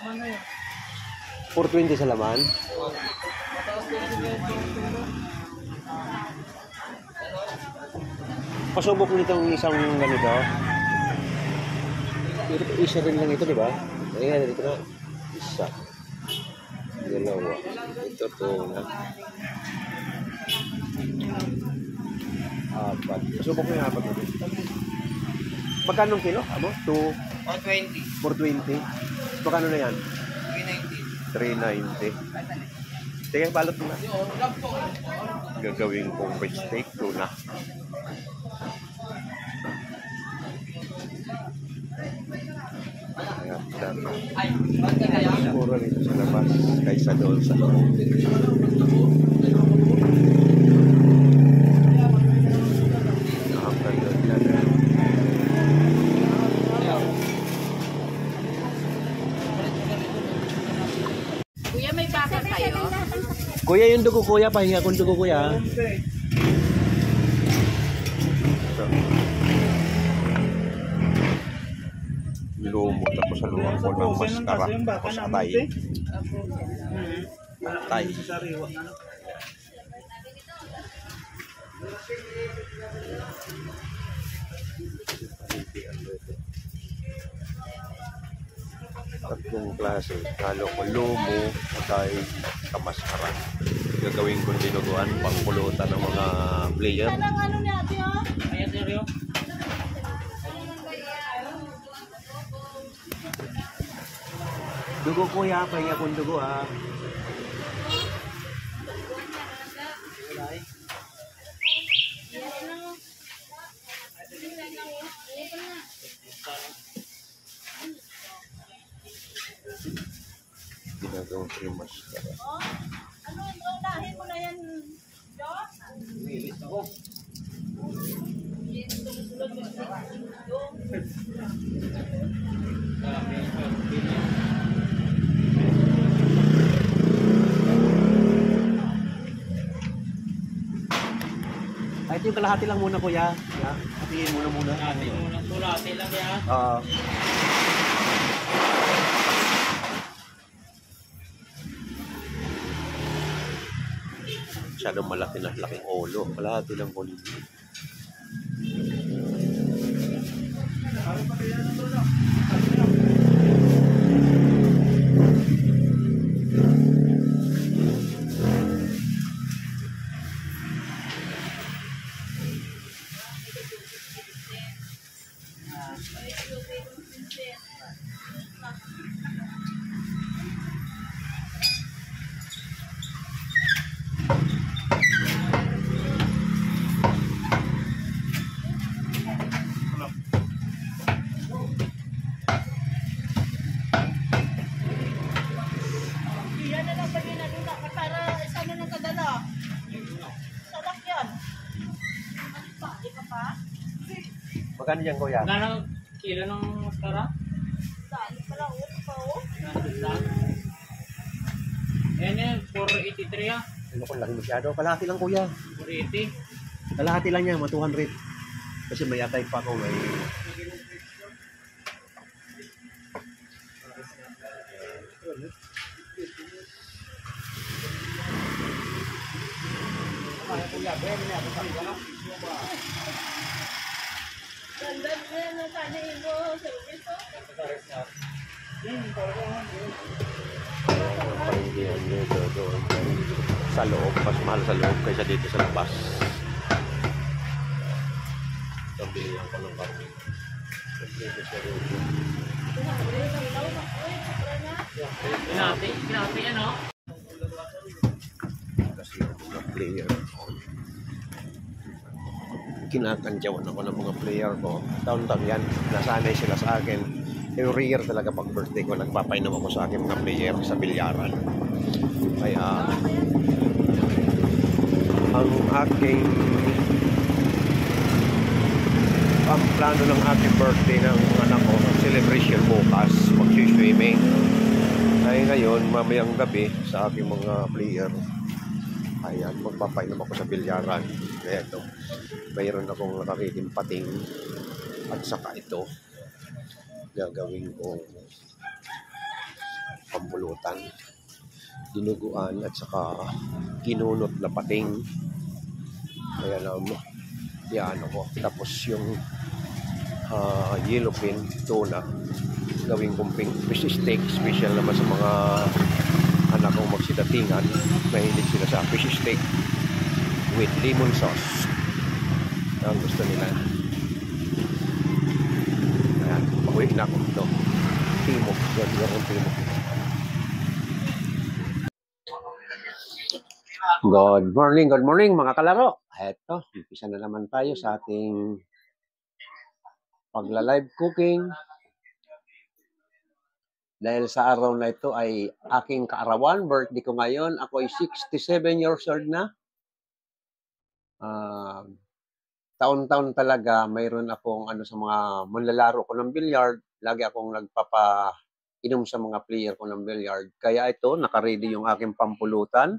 Ano yun? 420 sa laman. Mataas ko yung Pasubok nitong isang ganito. Isa rin lang ito, di ba? Ayan, dito na. Isa. Dalawa. Ito, na. Apat. Pasubok ko yung apat ito. Magkano kilo? Ano? 420. 420. Magkano na yan? 390. Sige, balot mo na. Gagawin kong fish steak, tuna. Mura rito sa labas kaysa doon sa loob. Nakapagod na na. Kuya, may bakal kayo? Kuya, yung dugo kuya, pahinga kong dugo kuya. Lumo, tapos sa luwang ko ng maskara, tapos atay. Atay. Tatlong klase, halo ko lumo, atay, kamaskara. Gagawin ko dinuguan, pangkulutan ng mga player. Ano ni ate, oh? Ayan, seryo? Dugo kuya, pahinga kong dugo ah. Ginagawang primas ka. Ano, unahin mo na yan, Diyos? Milis ako. Ay, ito yung kalahati lang muna kuya. Yeah. Hatiin muna. Sulati muna. Sulati lang yan. Masyadong malaki na, laking ulo. Kalahati lang po nito. Yan na lang ba yun na luna? Para isa na lang kadala. Salak yan. Ano pa? Di ka pa? Magkano yan kuya? Gano'ng kilo ng maskara? Daan pala, ulo pa, oh. Ayan yan, 483 ah. Ano kung laki masyado? Kalahati lang kuya. 480. Kalahati lang yan, 200. Kasi may atay pa ako. May... Ganda yan ang kanin mo. Service, oh. Panggihan dito doon. Sa loob, mas mahal sa loob kaysa dito sa labas. Pabilihan ko ng karne. Dito sa loob. Kinati yan oh. Kasi yung mga player ko. Kinakantyawan ako ng mga player ko. Taon-taon yan. Nasanay sila sa akin. Every year talaga pag birthday ko, nagpapainom ako sa akin mga player sa bilyaran. Kaya ang aking plano ng aking birthday ng anak ko, celebration bukas, mag-swimming. Kaya ngayon, mamayang gabi sa aking mga player, ayan, magpapainom ako sa bilyaran. Kaya ito, mayroon akong nakakiting pating at saka ito gagawin ko pampulutan. Dinuguan at saka kinunot na pating. Ayan yan ako. Tapos yung yellowfin tuna, gawing kumping fish steak. Special naman sa mga anak kong magsidatingan. Mahilig sila sa fish steak with lemon sauce. Ang gusto nila. Ayan, pauwi na ako ito. Timok. Yan timok. Good morning mga kalaro. Eto, umpisa na naman tayo sa ating pagla-live cooking. Dahil sa araw na ito ay aking kaarawan, birthday ko ngayon. Ako ay 67 years old na. Taon-taon talaga mayroon akong sa mga manlalaro ko ng billiard. Lagi akong nagpapainom sa mga player ko ng billiard. Kaya ito, nakaready yung aking pampulutan.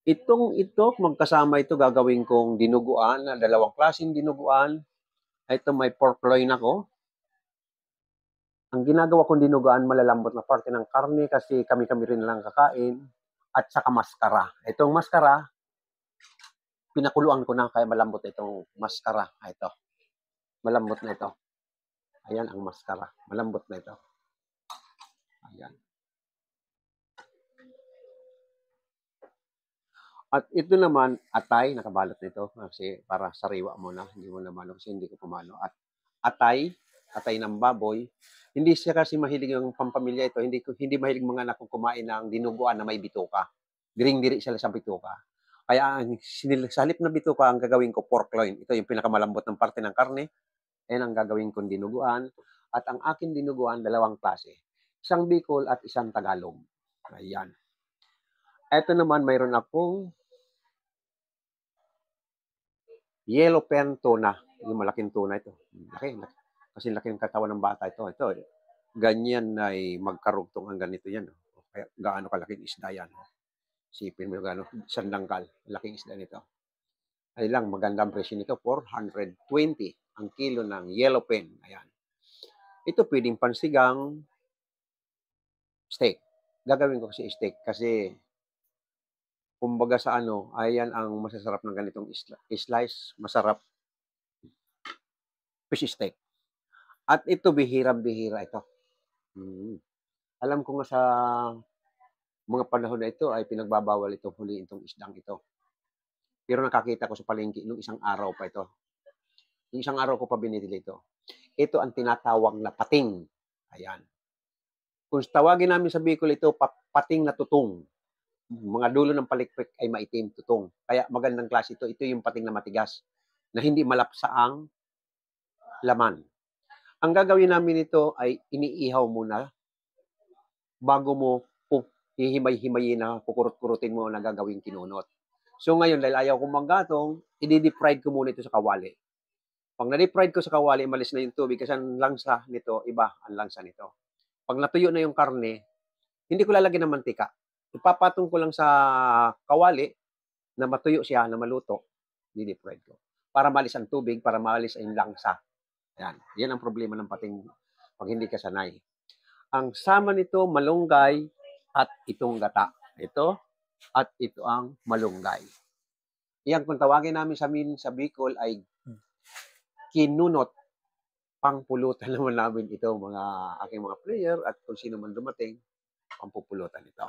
Ito, magkasama ito, gagawin kong dinuguan, dalawang klaseng dinuguan. Ito, may pork loin ako. Ang ginagawa kong dinuguan, malalambot na parte ng karne kasi kami-kami rin lang kakain. At saka maskara. Itong maskara, pinakuluan ko na kaya malambot itong maskara. Ito, malambot na ito. Ayan ang maskara. Malambot na ito. Ayan. At ito naman, atay, nakabalot nito kasi para sariwa mo na, hindi mo naman kasi hindi ko pumalo. At atay ng baboy, hindi siya kasi mahilig yung pampamilya ito, hindi mahilig mga anak kong kumain ng dinuguan na may bituka. Diring-diri sila sa bituka. Kaya sa halip na bituka, ang gagawin ko pork loin. Ito yung pinakamalambot ng parte ng karne. Ayan ang gagawin kong dinuguan. At ang akin dinuguan, dalawang klase. Isang Bicol at isang Tagalog. Ayan. Ito naman, mayroon akong yellowfin tuna. Yung malaking tuna ito. Laki. Kasi laki ng katawan ng bata ito. Ito, ganyan ay magkarugtong ang ganito yan. Kaya gaano kalaking isda yan. Sipin mo gaano, isang dangkal. Laking isda nito. Ay lang, magandang presyo nito. 420 ang kilo ng yellowfin. Ayan. Ito pwedeng pansigang steak. Gagawin ko kasi steak kasi kumbaga sa ayan ang masasarap ng ganitong slice, masarap fish steak. At ito, bihirang-bihira ito. Alam ko nga sa mga panahon na ito ay pinagbabawal ito huliin itong isdang ito. Pero nakakita ko sa palengke nung isang araw pa ito. Yung isang araw ko pa binili ito. Ito ang tinatawag na pating. Ayan. Kung tawagin namin sa Bicol ito, pating na tutong. Mga dulo ng palikpik ay maitim, tutong. Kaya magandang klase ito. Ito yung pating na matigas na hindi malapsa ang laman. Ang gagawin namin ito ay iniihaw muna bago mo hihimay-himayin na kukurot-kurutin mo na gagawing kinunot. So ngayon, dahil ayaw kong manggatong, i-deep fried ko muna ito sa kawali. Pag na-deep fried ko sa kawali, malis na yung tubig kasi ang langsa nito, iba ang langsa nito. Pag natuyo na yung karne, hindi ko lalagyan ng mantika. Ipapatong ko lang sa kawali na matuyo siya, na maluto, i-deep fried ko. Para malis ang tubig, para malis ang langsa. Yan ang problema ng pating pag hindi ka sanay. Ang sama nito, malunggay at itong gata. Ito at ito ang malunggay. Yan kung tawagin namin sa Bicol ay kinunot. Pangpulutan naman namin ito, mga aking mga player at kung sino man dumating, pampupulutan ito.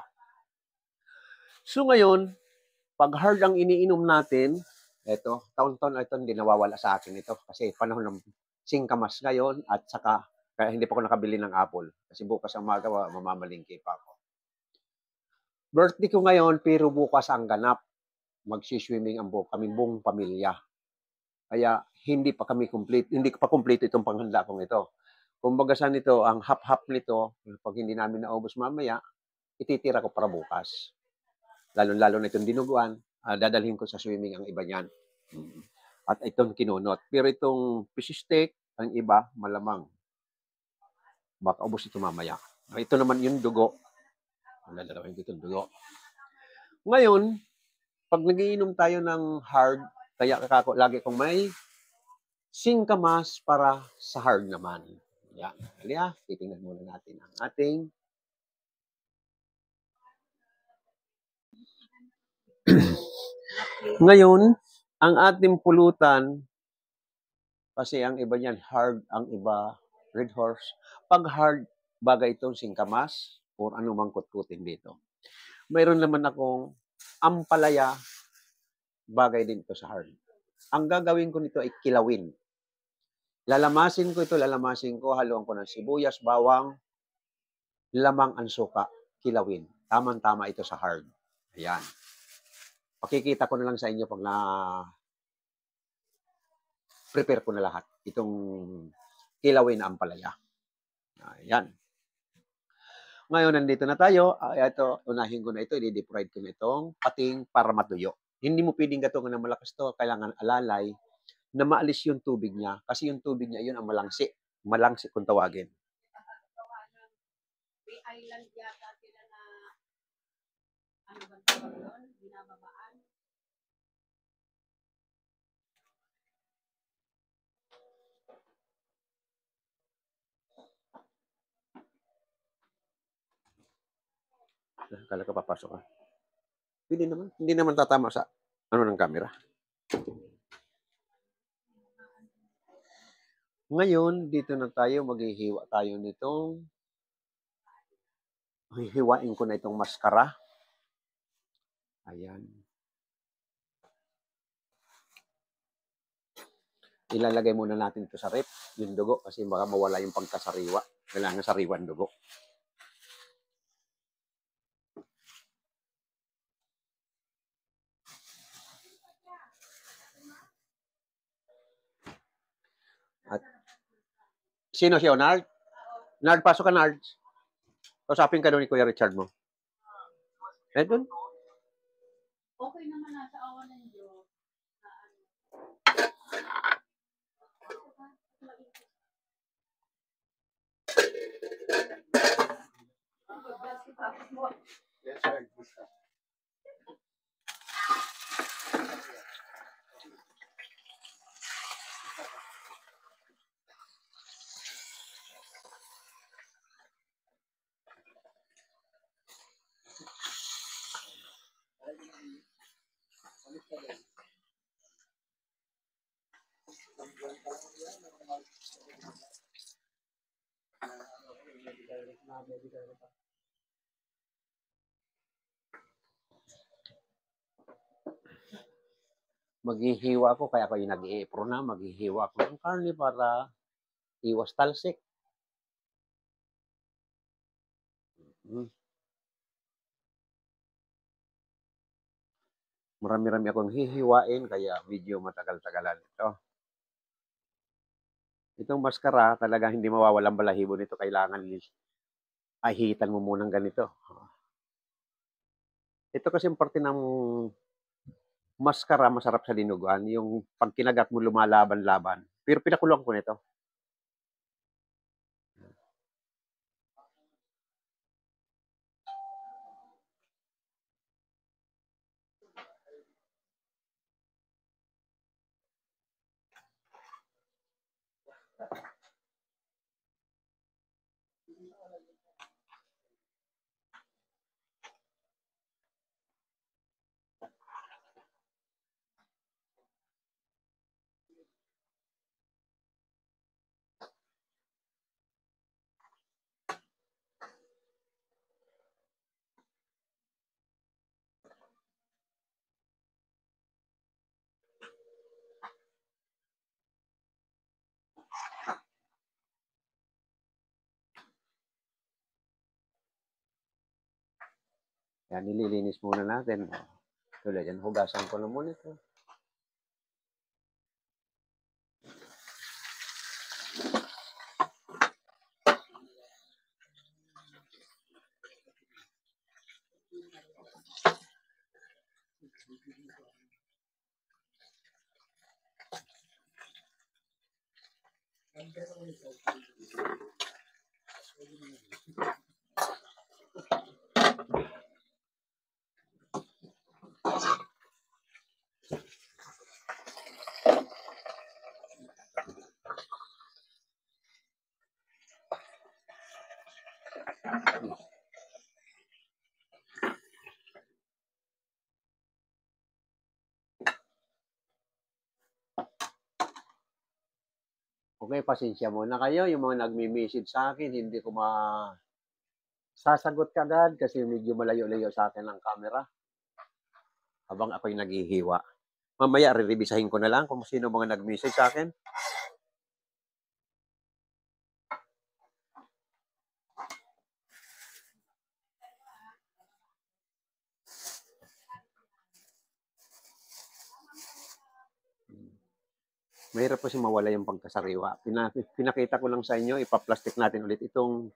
So ngayon, pag hard ang iniinom natin, ito, taon-taon ito hindi nawawala sa akin ito kasi panahon ng singkamas ngayon at saka kaya hindi pa ako nakabili ng apple kasi bukas ang magawa, mamamalingki pa ako. Birthday ko ngayon pero bukas ang ganap. Magsiswimming ang kaming buong pamilya. Kaya hindi pa kompleto itong panghanda kong ito. Kumbaga sa nito, ang half-half nito, pag hindi namin naubos mamaya, ititira ko para bukas. Lalo-lalo na itong dinuguan, dadalhin ko sa swimming ang iba niyan. At itong kinunot. Pero itong fish steak, ang iba, malamang. Baka ubos ito mamaya. Ito naman yung dugo. Lalawin ko itong dugo. Ngayon, pag nagiinom tayo ng hard, kaya lagi kong may singkamas para sa hard naman. Yan. Titingnan muna natin ang ating Ngayon, ang ating pulutan, kasi ang iba niyan, hard, ang iba, red horse. Pag hard, bagay itong singkamas or anumang kutkutin dito. Mayroon naman akong ampalaya, bagay din ito sa hard. Ang gagawin ko nito ay kilawin. Lalamasin ko, haluan ko ng sibuyas, bawang, lamang ang suka, kilawin. Tamang-tama ito sa hard. Ayan. Pakikita ko na lang sa inyo pag prepare ko na lahat. Itong kilawin na ampalaya. Ayan. Ngayon, nandito na tayo. Ito, unahin ko na ito. I-deep fried ko na itong pating para matuyo. Hindi mo pwedeng gatungan ng malakas to. Kailangan alalay na maalis yung tubig niya. Kasi yung tubig niya, yun ang malangsi. Malangsi kung tawagin. May island yata sila na ano ba tawag yun? Binababaan. Kala ka papasok ka. Hindi naman tatama sa ng camera. Ngayon, dito na tayo, maghihiwa tayo nitong hihiwain ko na itong maskara. Ayan. Ilalagay muna natin ito sa rep, yung dugo, kasi baka mawala yung pagkasariwa. Kailangan sariwan dugo. At sino siya, Nard? Nard, pasok ka, Nard. Kausapin ka doon ni Kuya Richard mo. Doon. Okay naman nasa awan ng Diyos. Maghihiwa ako, kaya ako yung nag-i-apron na, maghihiwa ako ng karne para iwas talsik. Marami-rami akong hihiwain, kaya medyo matagal-tagalan ito. Itong maskara, talaga hindi mawawalang balahibo nito. Kailangan ahitan mo munang ganito. Ito kasi yung parte ng maskara, masarap sa dinuguan. Yung pag kinagat mo, lumalaban-laban. Pero pinakulang ko nito. Yan, nililinis muna natin. Tulad yan, hugasan ko na muna ito. Okay, pasensya muna kayo. Yung mga nagme-message sa akin, hindi ko sasagot kagad kasi medyo malayo-layo sa akin ang camera habang ako'y naghihiwa. Mamaya, re-revisahin ko na lang kung sino mga nag-message sa akin. Mahirap kasi mawala yung pagkasariwa. Pinakita ko lang sa inyo, ipaplastic natin ulit itong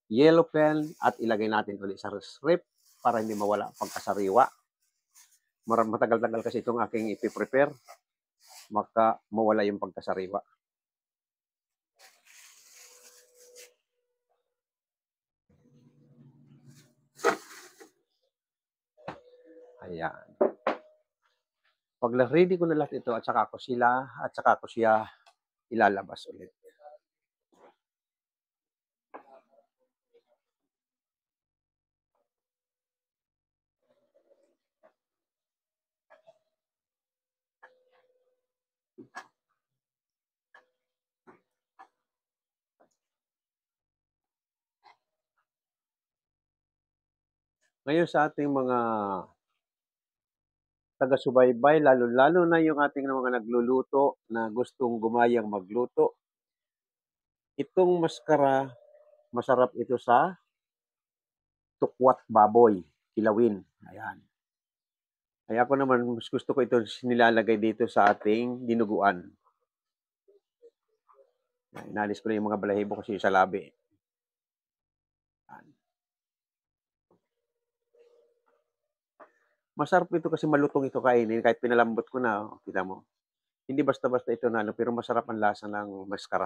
yellow pen at ilagay natin ulit sa ref para hindi mawala ang pagkasariwa. Matagal-tagal kasi itong aking ipiprepare, maka mawala yung pagkasariwa. Ayan. Pag ready ko na lahat ito at saka ko siya ilalabas ulit. Ngayon sa ating mga taga-subaybay, lalo-lalo na yung ating mga nagluluto na gustong gumayang magluto. Itong maskara, masarap ito sa tukwat baboy, kilawin. Ayan. Kaya ako naman, mas gusto ko ito nilalagay dito sa ating dinuguan. Inalis ko na yung mga balahibo kasi sa labi. Ayan. Masarap ito kasi malutong ito kainin. Kahit pinalambot ko na, kita mo. Hindi basta-basta ito na, pero masarap ang lasa ng maskara.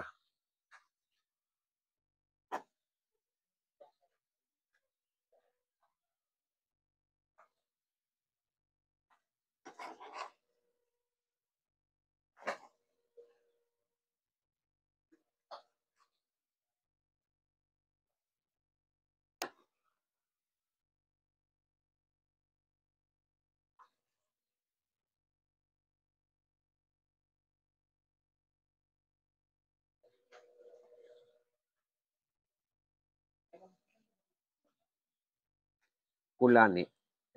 Kulani.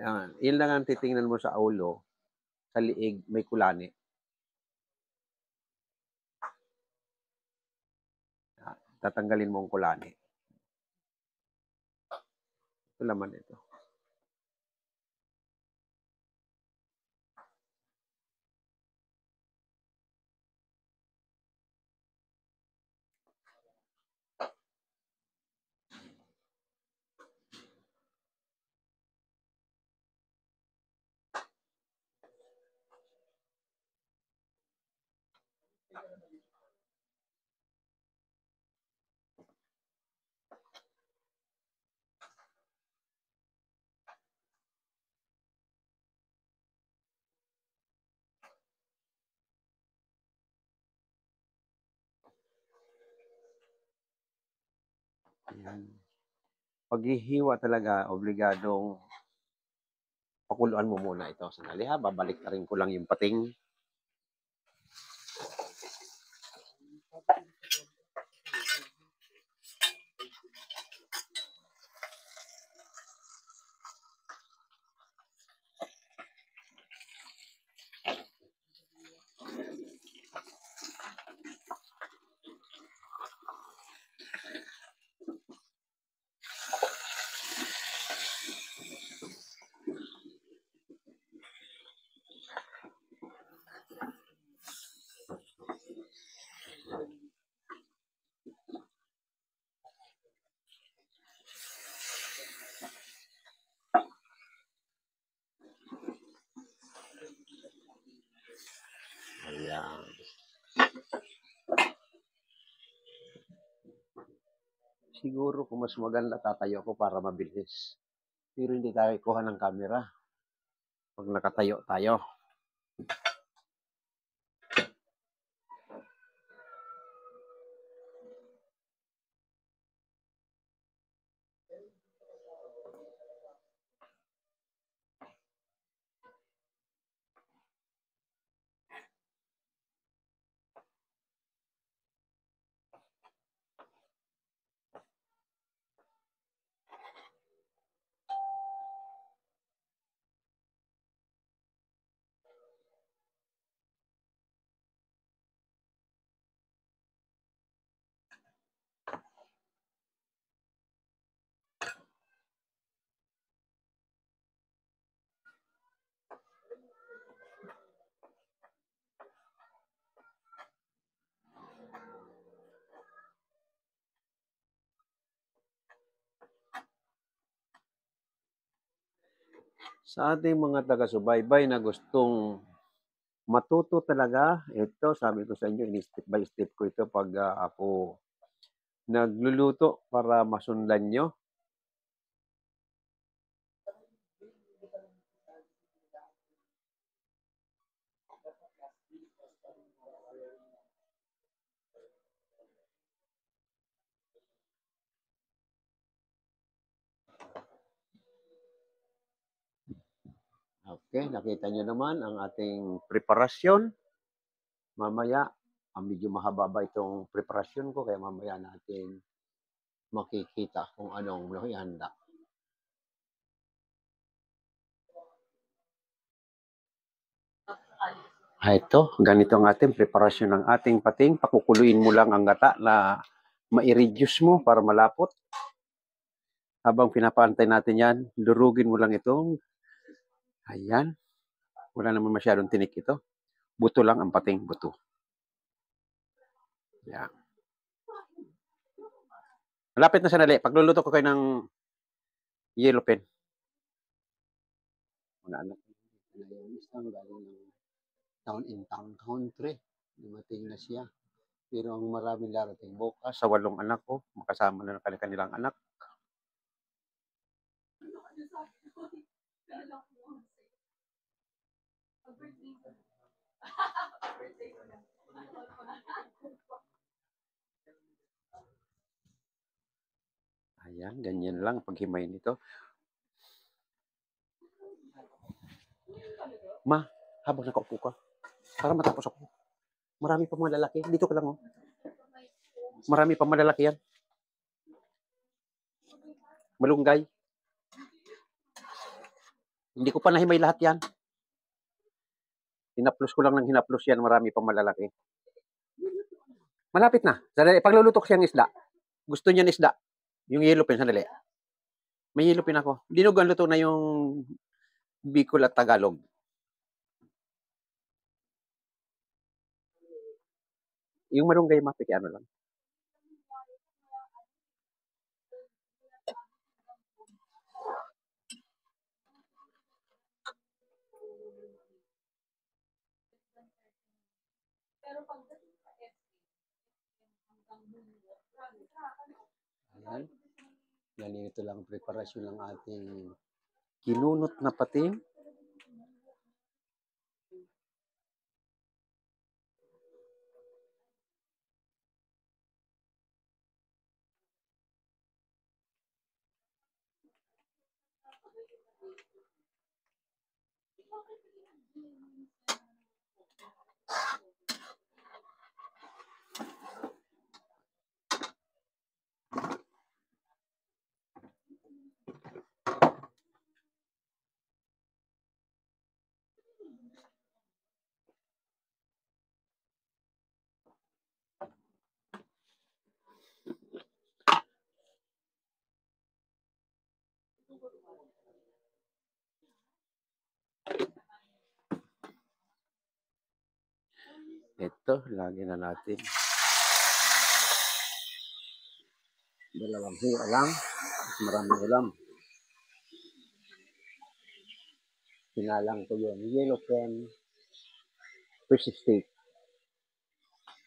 Yan. Yan lang ang titingnan mo sa ulo. Sa liig, may kulani. Yan. Tatanggalin mo ang kulani. Ito laman ito. Yan. Paghihiwa talaga, obligadong pakuluan mo muna ito. Sandali ha, babalik na rin ko lang yung pating. Ayan. Siguro kung mas maganda tatayo ako para mabilis. Pero hindi tayo kuha ng camera pag nakatayo tayo. Sa ating mga taga-subaybay na gustong matuto talaga, ito sabi ko sa inyo, ini-step by step ko ito pag ako nagluluto para masundan nyo. Okay, nakita nyo naman ang ating preparasyon. Mamaya, medyo mahaba ba itong preparasyon ko, kaya mamaya natin makikita kung anong ihanda. Ito, ganito ang ating preparasyon ng ating pating. Pakukuluin mo lang ang gata na ma-reduce mo para malapot. Habang pinapantay natin yan, durugin mo lang itong, ayan, wala naman masyadong tinik ito. Buto lang ang pating, buto. Yan. Malapit na sandali. Pagluluto ko kayo ng yellow pen. Mga anak, isang galing ng town in town country. Dumating na siya. Pero ang maraming darating bukas sa 8 anak ko, makasama na ng kanilang anak. Ayan, ganyan lang paghimay nito. Ma, habang nakaupo ka, para matapos ako. Marami pa mga lalaki. Dito ka lang, oh. Marami pa mga lalaki yan. Malunggay. Hindi ko pa nahimay lahat yan. Hinaplos ko lang ng hinaplos yan. Marami pa malalaki. Malapit na. Sandali, pagluluto ko siyang isda. Gusto niya ng isda. Yung yellow pen, sandali. May yellow pen ako. Dinugan luto na yung Bicol at Tagalog. Yung malunggay, mapiki ano lang. Ayan. Ganito lang preparasyon ng ating kinunot na pating. Ito, lagi na natin. Dalawang hiwa lang. Maraming ulam. Pinalang ko yun. Yellow pen. Fish steak.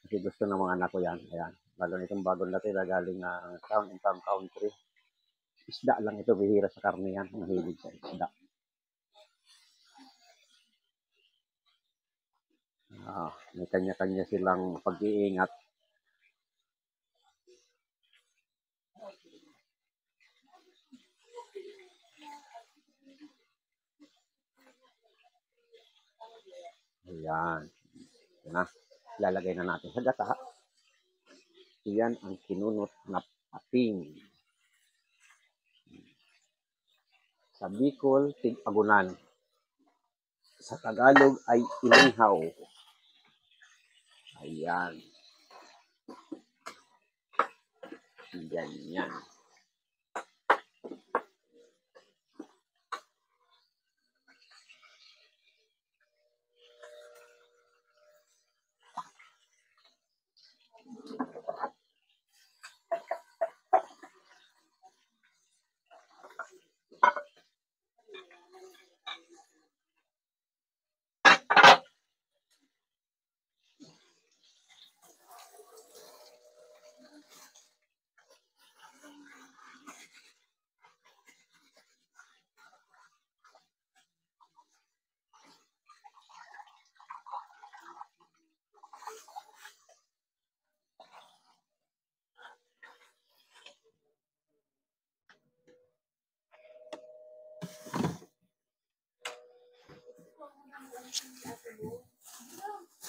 Kasi gusto ng mga anak ko yan. Ayan. Lalo nitong bagong natin na galing na town in town country. Isda lang ito. Bihira sa karne yan. Mahilig sa isda. May kanya-kanya silang pag-iingat. Ayan. Na, lalagay na natin sa gata. Iyan ang kinunot na pating. Sa Bicol, tig-agunan. Sa Tagalog ay inihaw. Ayan. Ganyan.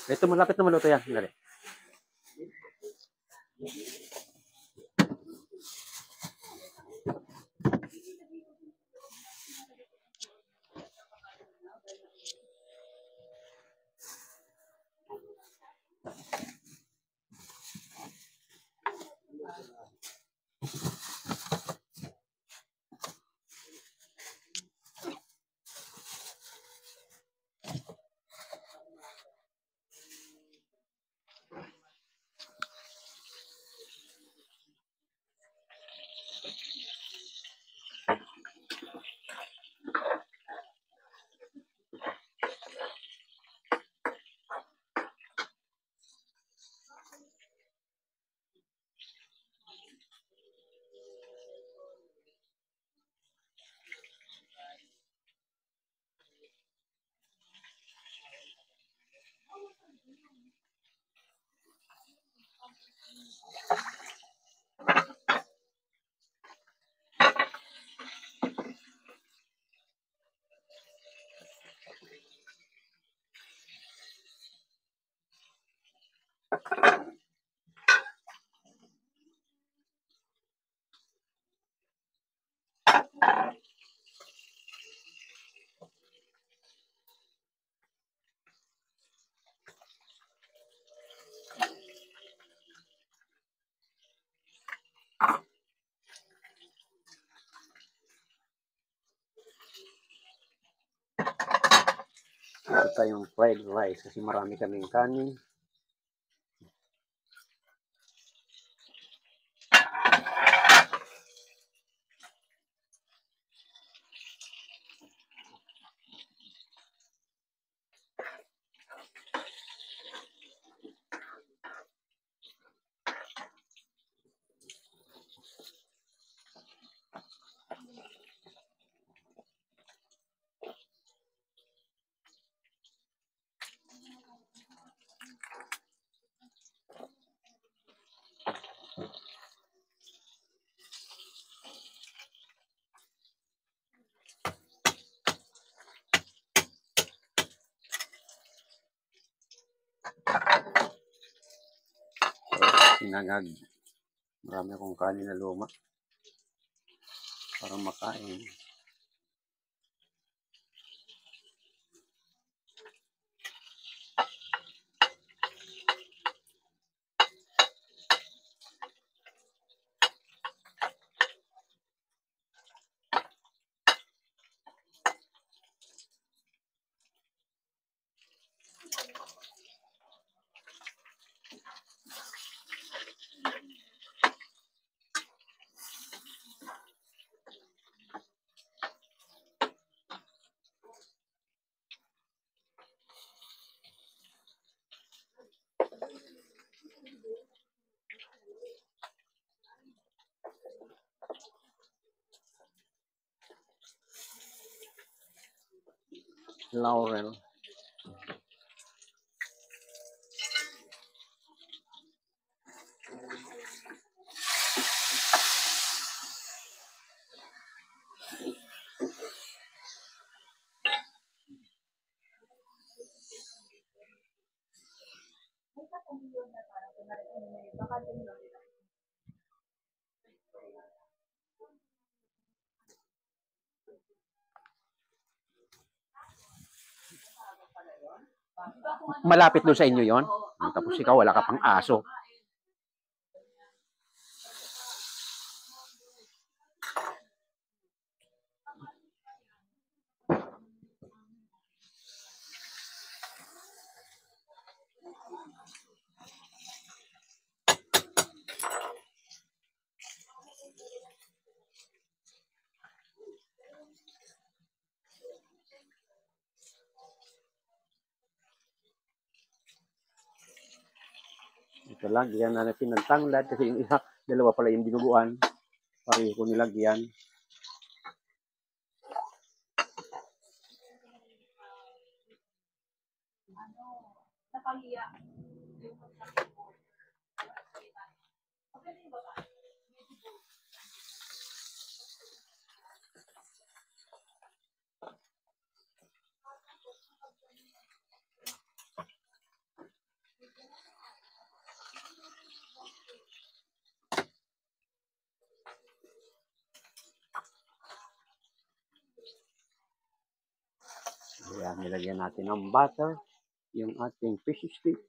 Ito, malapit na maluto yan. Dali. Ito tayong fried rice kasi marami kaming kanin. Sinangag. Marami akong kanin na luma para makain. Laurel. Malapit doon sa inyo yon. Tapos ikaw wala ka pang aso. Ito lang, diyan na natin ng tanglad kasi yung isa, dalawa pala yung dinuguan. Pareho ko nilagyan. Napahiya. Kaya nilagyan natin ng butter yung ating fish stick.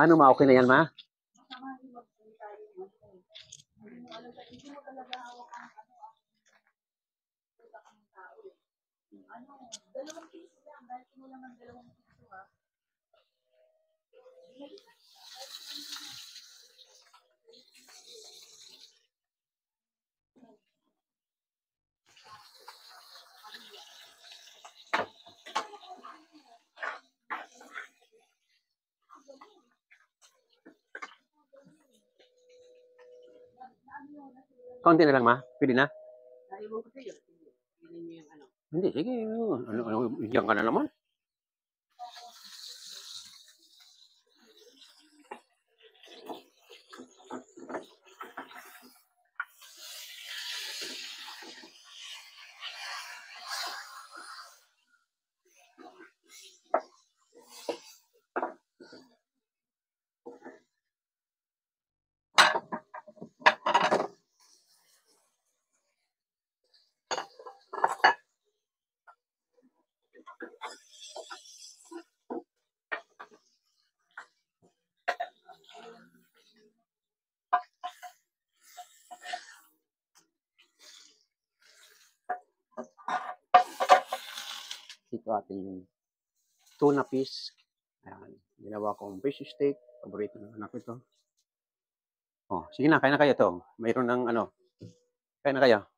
Ano ma, okay na yan ma? Konti na lang ma, pwede na? Hindi, sige. Diyan ka na naman. Ito atin yung tuna fish. Ayan. Ginawa kong fish steak. Paborito ng anak ko ito. Oh, sige na, kaya na kayo to. Mayroon ng ano. Kaya na kayo.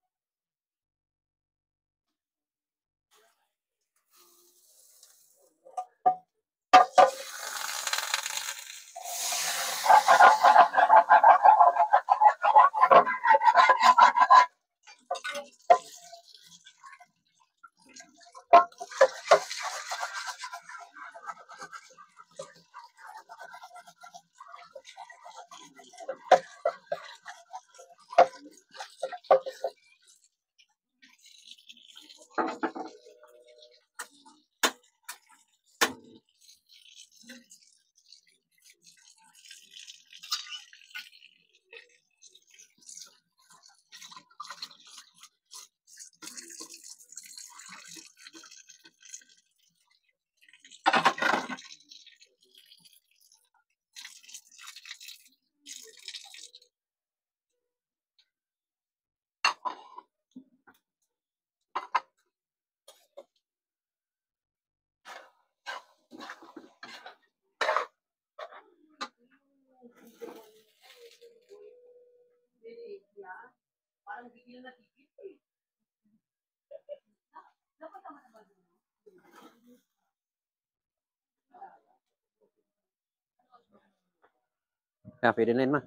Kaya pwede na yun ma.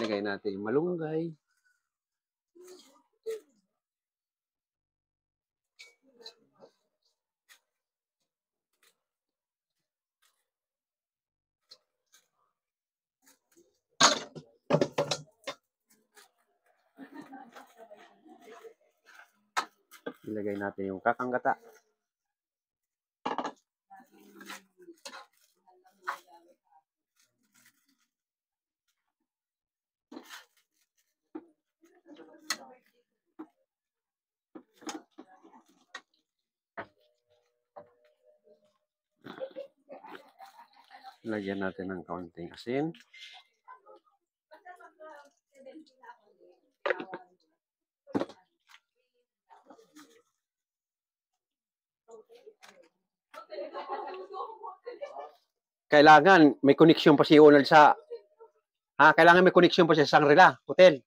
Ilagay natin yung malunggay. Ilagay natin yung kakanggata. Lagyan natin ng kaunting asin. Kailangan may connection pa si Ronald sa kailangan may connection pa siya sa Shangri-La Hotel.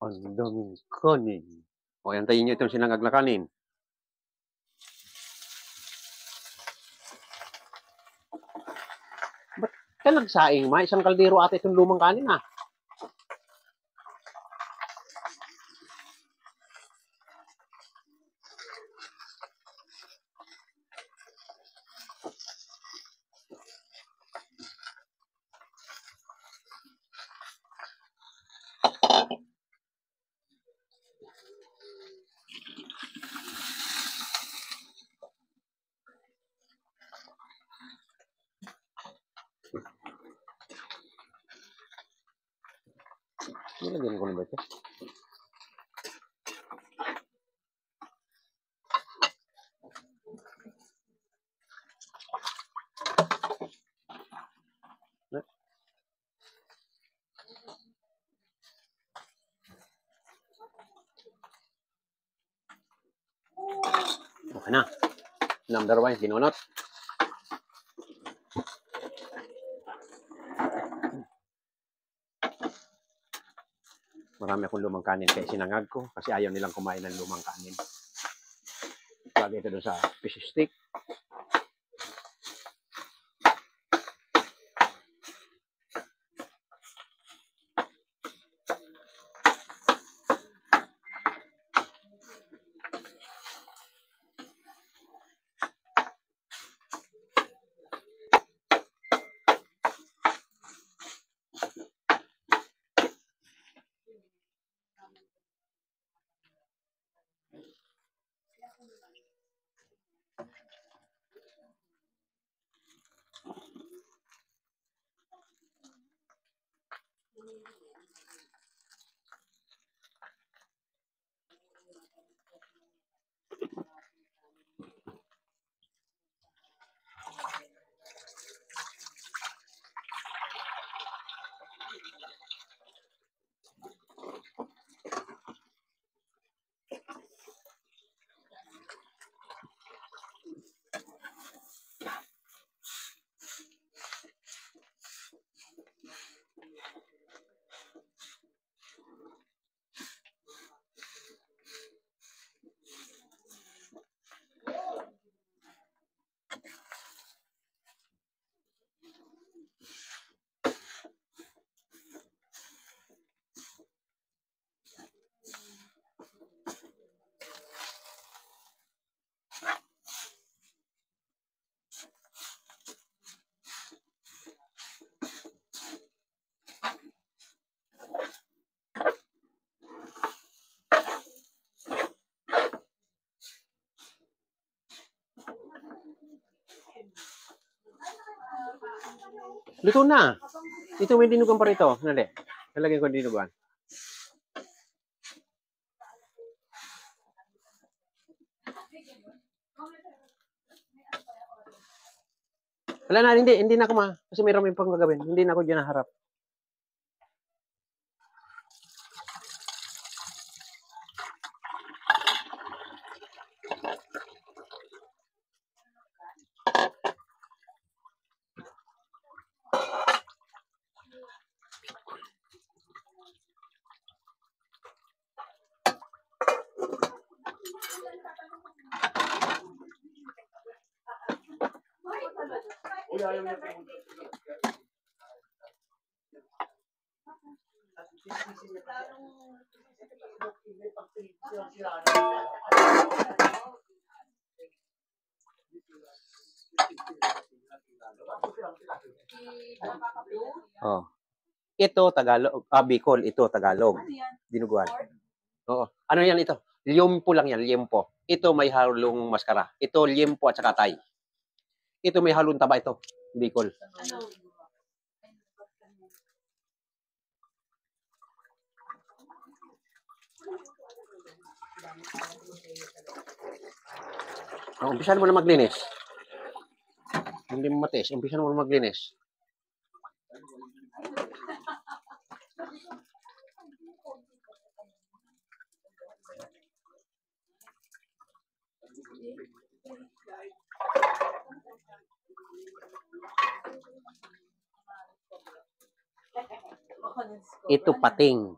Ang daming kanin. O, antayin nyo itong sinangag na kanin. Ba't ka nagsaing, ma? Isang kaldero ata itong lumang kanin, ha? Nilagyan ko na ba ito? Okay na. Number 1, sinunot. Marami akong lumang kanin kaya sinangag ko kasi ayaw nilang kumain ng lumang kanin. Lagay ito doon sa fish stick. Luto na. Ito may dinugan pa rito. Nali. Nalagyan ko ang dinugan. Wala na, hindi na ako kasi may raming pang gagawin. Hindi na ako dyan naharap. Oh. Ito, Tagalog. Bicol. Ito, Tagalog. Ano yan? Dinuguan. Pork? Oo. Ano yan ito? Liempo lang yan, liempo. Ito may halong maskara. Ito liempo at saka tay. Ito may halong taba ito. Bicol. Ano? Umpisan mo na maglinis. Hindi mo matis. Umpisan mo na maglinis. Ito pating.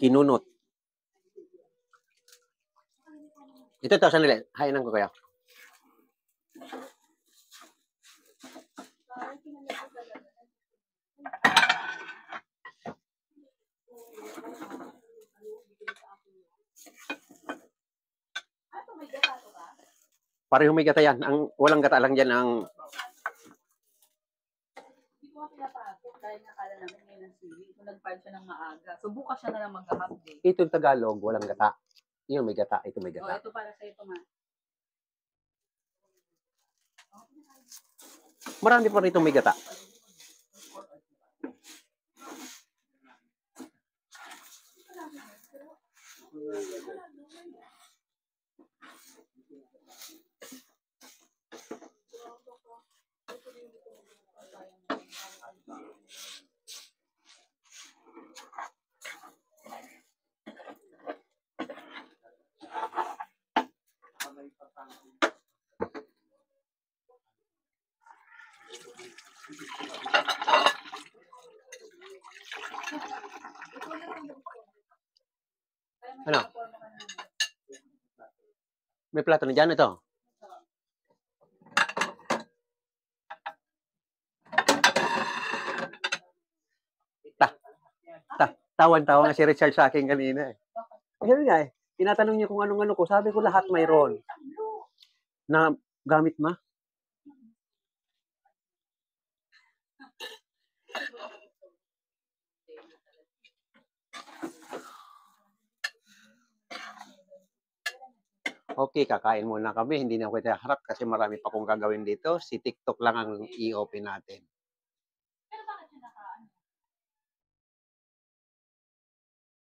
Kinunot. Ito, sandali. Hainan ko kaya. Pareho may gata yan. Ang walang gata lang dyan ang Hindi ko pinapagod. Kaya nakala namin ngayon ng sili. Kung nag-file siya ng maaga. So bukas siya na lang mag-half day. ito yung Tagalog, walang gata. Yun may gata, ito may O, gata. ito para sa'yo, Tomas. Marami pa rito may gata. Ano? May plato na dyan, ito. Tawan-tawa nga si Richard sa akin kanina eh. Ayun nga eh. Tinatanong niya kung anong-ano ko. Sabi ko lahat mayroon. Na gamit ma? Okay, kakain muna kami. Hindi na ako harap kasi marami pa akong gagawin dito. Si TikTok lang ang i-open natin.